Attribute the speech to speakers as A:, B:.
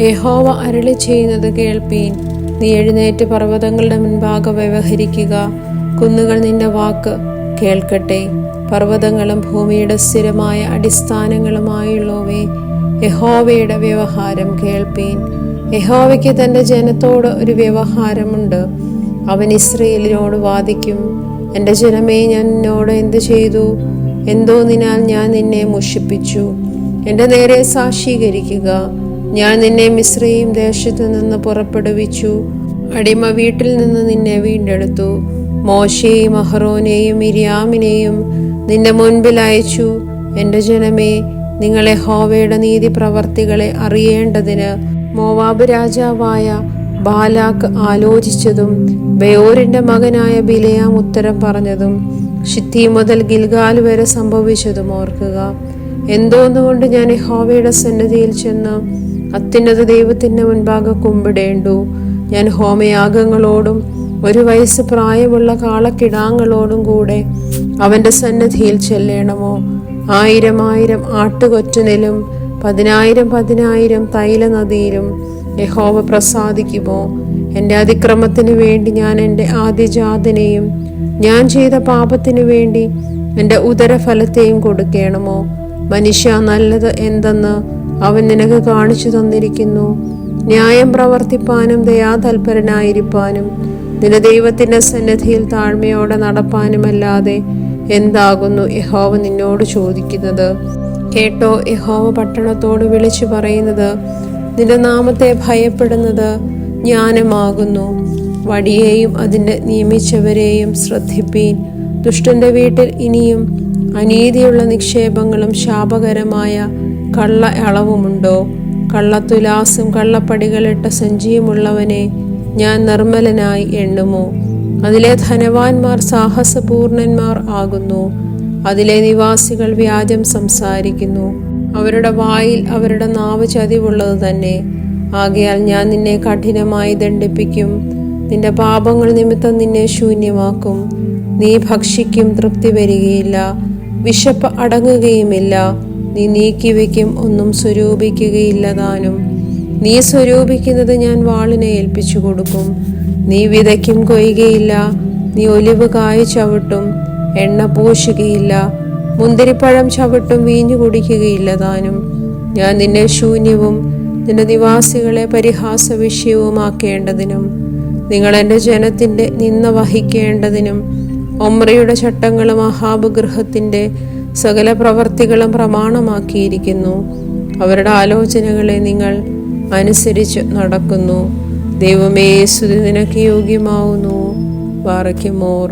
A: യഹോവ അരുളി ചെയ്യുന്നത് കേൾപ്പീൻ. നീ എഴുന്നേറ്റ് പർവ്വതങ്ങളുടെ മുൻപാകെ വ്യവഹരിക്കുക. കുന്നുകൾ നിന്റെ വാക്ക് കേൾക്കട്ടെ. പർവ്വതങ്ങളും ഭൂമിയുടെ സ്ഥിരമായ അടിസ്ഥാനങ്ങളുമായുള്ളവേ, യഹോവയുടെ വ്യവഹാരം കേൾപ്പീൻ. യഹോവയ്ക്ക് തൻ്റെ ജനത്തോട് ഒരു വ്യവഹാരമുണ്ട്. അവൻ ഇസ്രയേലിനോട് വാദിക്കും. എൻ്റെ ജനമേ, ഞാൻ നിന്നോട് എന്ത് ചെയ്തു? എന്തോന്നിനാൽ ഞാൻ നിന്നെ മുഷിപ്പിച്ചു? എൻ്റെ നേരെ സാക്ഷീകരിക്കുക. ഞാൻ നിന്നെ മിസ്രയീം ദേശത്തു നിന്ന് പുറപ്പെടുവിച്ചു. അടിമ വീട്ടിൽ നിന്ന് നിന്നെ വീണ്ടെടുത്തു. മോശയെയും അഹ്റോനെയും മിര്യാമിനെയും നിന്റെ മുൻപിൽ അയച്ചു. എൻ്റെ ജനമേ, നിങ്ങൾ യഹോവയുടെ നീതി പ്രവർത്തികളെ അറിയേണ്ടതിന് മോവാബ് രാജാവായ ബാലാക്ക് ആലോചിച്ചതും ബെയോരിന്റെ മകനായ ബിലെയാം ഉത്തരം പറഞ്ഞതും ശിത്തീം മുതൽ ഗിൽഗാൽ വരെ സംഭവിച്ചതും ഓർക്കുക. എന്തോന്നുകൊണ്ട് ഞാൻ യഹോവയുടെ സന്നിധിയിൽ ചെന്ന് അത്യുന്നത ദൈവത്തിന്റെ മുൻപാകെ കുമ്പിടേണ്ടു? ഞാൻ ഹോമയാഗങ്ങളോടും 1 വയസ്സ് പ്രായമുള്ള കാളക്കിടാങ്ങളോടും കൂടെ അവന്റെ സന്നിധിയിൽ ചെല്ലണമോ? 1000 ആട്ടുകൊറ്റനിലും 10,000 തൈല നദിയിലും യഹോവ പ്രസാദിക്കുമോ? എൻ്റെ അതിക്രമത്തിന് വേണ്ടി ഞാൻ എൻ്റെ ആദ്യജാതനെയും ഞാൻ ചെയ്ത പാപത്തിനു വേണ്ടി എൻ്റെ ഉദരഫലത്തെയും കൊടുക്കണമോ? മനുഷ്യ, നല്ലത് എന്തെന്ന് അവൻ നിനക്ക് കാണിച്ചു തന്നിരിക്കുന്നു. ന്യായം പ്രവർത്തിപ്പാനും ദയാതൽപരനായിരിക്കാനും നിന്റെ ദൈവത്തിന്റെ സന്നിധിയിൽ താഴ്മയോടെ നടപ്പാനുമല്ലാതെ എന്താകുന്നു യഹോവ നിന്നോട് ചോദിക്കുന്നത്? കേട്ടോ, യഹോവ പട്ടണത്തോട് വിളിച്ചു പറയുന്നത്, നിന്റെ നാമത്തെ ഭയപ്പെടുന്നത് ജ്ഞാനമാകുന്നു. വടിയെയും അതിൻ്റെ നിയമിച്ചവരെയും ശ്രദ്ധിപ്പീൻ. ദുഷ്ടന്റെ വീട്ടിൽ ഇനിയും അനീതിയുള്ള നിക്ഷേപങ്ങളും ശാപകരമായ കള്ള അളവുമുണ്ടോ? കള്ളത്തുലാസും കള്ളപ്പടികളിട്ട സഞ്ചിയുമുള്ളവനെ ഞാൻ നിർമ്മലനായി എണ്ണുമോ? അതിലെ ധനവാന്മാർ സാഹസപൂർണന്മാർ ആകുന്നു. അതിലെ നിവാസികൾ വ്യാജം സംസാരിക്കുന്നു. അവരുടെ വായിൽ അവരുടെ നാവ് ചതിവുള്ളത് തന്നെ. ആകയാൽ ഞാൻ നിന്നെ കഠിനമായി ദണ്ഡിപ്പിക്കും. നിന്റെ പാപങ്ങൾ നിമിത്തം നിന്നെ ശൂന്യമാക്കും. നീ ഭക്ഷിക്കും, തൃപ്തി വരികയില്ല. വിശപ്പ് അടങ്ങുകയുമില്ല. നീ നീക്കിവെക്കും, ഒന്നും സ്വരൂപിക്കുകയില്ല താനും. നീ സ്വരൂപിക്കുന്നത് ഞാൻ വാളിനെ ഏൽപ്പിച്ചു കൊടുക്കും. നീ വിതയ്ക്കും, കൊയ്യുകയില്ല. നീ ഒലിവ് കായ് ചവിട്ടും, എണ്ണ പൂശുകയില്ല. മുന്തിരിപ്പഴം ചവിട്ടും, വീഞ്ഞു കുടിക്കുകയില്ല താനും. ഞാൻ നിന്നെ ശൂന്യവും നിന്റെ നിവാസികളെ പരിഹാസ വിഷയവുമാക്കേണ്ടതിനും നിങ്ങൾ എൻ്റെ ജനത്തിൻ്റെ നിന്ന വഹിക്കേണ്ടതിനും ഒമ്രിയുടെ ചട്ടങ്ങളും അഹാബ് ഗൃഹത്തിൻ്റെ സകല പ്രവർത്തികളും പ്രമാണമാക്കിയിരിക്കുന്നു. അവരുടെ ആലോചനകളെ നിങ്ങൾ അനുസരിച്ച് നടക്കുന്നു. ദൈവമേ, സ്തുതി നിനക്ക് യോഗ്യമാവുന്നു. ബാറയ്ക്കുമോർ.